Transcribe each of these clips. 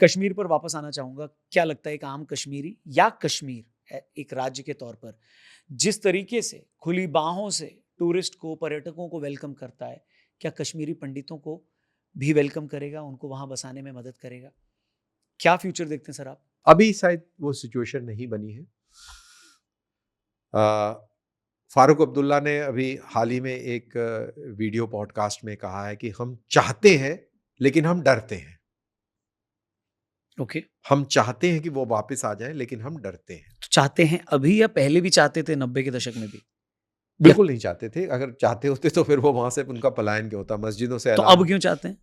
कश्मीर पर वापस आना चाहूँगा। क्या लगता है एक आम कश्मीरी या कश्मीर एक राज्य के तौर पर जिस तरीके से खुली बाहों से टूरिस्ट को, पर्यटकों को वेलकम करता है, क्या कश्मीरी पंडितों को भी वेलकम करेगा, उनको वहाँ बसाने में मदद करेगा? क्या फ्यूचर देखते हैं सर आप? अभी शायद वो सिचुएशन नहीं बनी है। फारूक अब्दुल्ला ने अभी हाल ही में एक वीडियो पॉडकास्ट में कहा है कि हम चाहते हैं, लेकिन हम डरते हैं। ओके। हम चाहते हैं कि वो वापस आ जाएँ, लेकिन हम डरते हैं। तो चाहते हैं अभी या पहले भी चाहते थे 90 के दशक में भी? या बिल्कुल नहीं चाहते थे। अगर चाहते होते तो फिर वो वहाँ से उनका पलायन क्यों होता? मस्जिदों से तो ऐलान। अब क्यों चाहते हैं?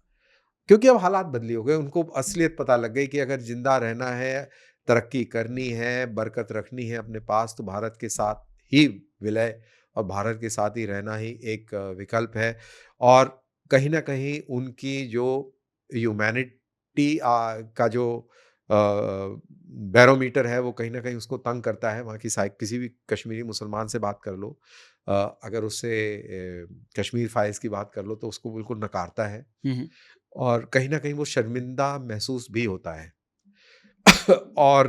क्योंकि अब हालात बदली हो गए। उनको असलियत पता लग गई कि अगर ज़िंदा रहना है, तरक्की करनी है, बरकत रखनी है अपने पास, तो भारत के साथ ही विलय और भारत के साथ ही रहना ही एक विकल्प है। और कहीं न कहीं उनकी जो ह्यूमैनिटी का जो बैरोमीटर है, वो कहीं न कहीं उसको तंग करता है। वहाँ की किसी भी कश्मीरी मुसलमान से बात कर लो, अगर उससे कश्मीर फाइल्स की बात कर लो, तो उसको बिल्कुल नकारता है। हुँ, हुँ। और कहीं न कहीं वो शर्मिंदा महसूस भी होता है। और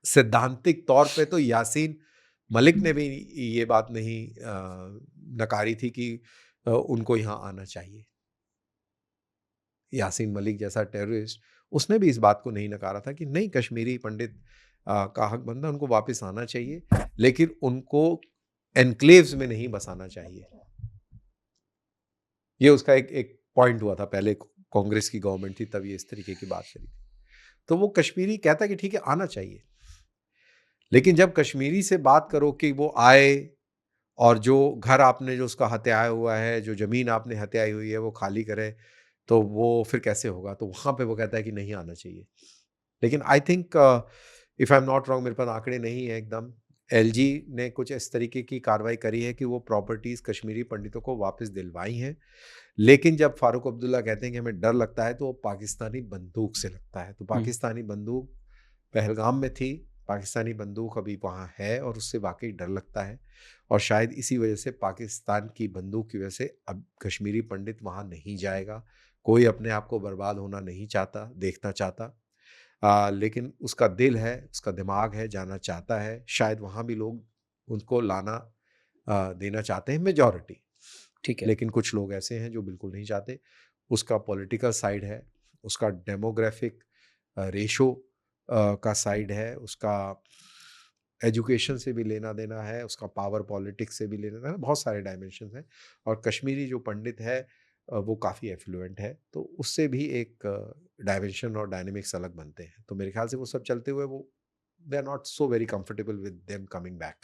सैद्धांतिक तौर पे तो यासीन मलिक ने भी ये बात नहीं नकारी थी कि उनको यहाँ आना चाहिए। यासीन मलिक जैसा टेररिस्ट, उसने भी इस बात को नहीं नकारा था कि नहीं, कश्मीरी पंडित का हक बनता है, उनको वापस आना चाहिए, लेकिन उनको एन्क्लेव्स में नहीं बसाना चाहिए। ये उसका एक एक पॉइंट हुआ था। पहले कांग्रेस की गवर्नमेंट थी, तब ये इस तरीके की बात करी थी। तो वो कश्मीरी कहता है कि ठीक है, आना चाहिए। लेकिन जब कश्मीरी से बात करो कि वो आए और जो घर आपने जो उसका हत्याया हुआ है, जो ज़मीन आपने हत्याई हुई है, वो खाली करे, तो वो फिर कैसे होगा? तो वहाँ पे वो कहता है कि नहीं आना चाहिए। लेकिन I think, if I am not wrong, मेरे पास आंकड़े नहीं है एकदम, एलजी ने कुछ इस तरीके की कार्रवाई करी है कि वो प्रॉपर्टीज़ कश्मीरी पंडितों को वापस दिलवाई हैं। लेकिन जब फारूक अब्दुल्ला कहते हैं कि हमें डर लगता है, तो वो पाकिस्तानी बंदूक से लगता है। तो हुँ। पाकिस्तानी बंदूक पहलगाम में थी, पाकिस्तानी बंदूक अभी वहाँ है और उससे वाक़ई डर लगता है। और शायद इसी वजह से, पाकिस्तान की बंदूक की वजह से, अब कश्मीरी पंडित वहाँ नहीं जाएगा। कोई अपने आप को बर्बाद होना नहीं चाहता, देखना चाहता। लेकिन उसका दिल है, उसका दिमाग है, जाना चाहता है। शायद वहाँ भी लोग उनको लाना देना चाहते हैं, मेजॉरिटी। ठीक है। लेकिन कुछ लोग ऐसे हैं जो बिल्कुल नहीं चाहते। उसका पॉलिटिकल साइड है, उसका डेमोग्राफिक रेशो का साइड है, उसका एजुकेशन से भी लेना-देना है, उसका पावर पॉलिटिक्स से भी लेना-देना है, बहुत सारे डायमेंशंस हैं। और कश्मीरी जो पंडित है, वो काफ़ी एफ्लुएंट है, तो उससे भी एक डायमेंशन और डायनामिक्स अलग बनते हैं। तो मेरे ख्याल से वो सब चलते हुए, वो they are not so very comfortable with them coming back.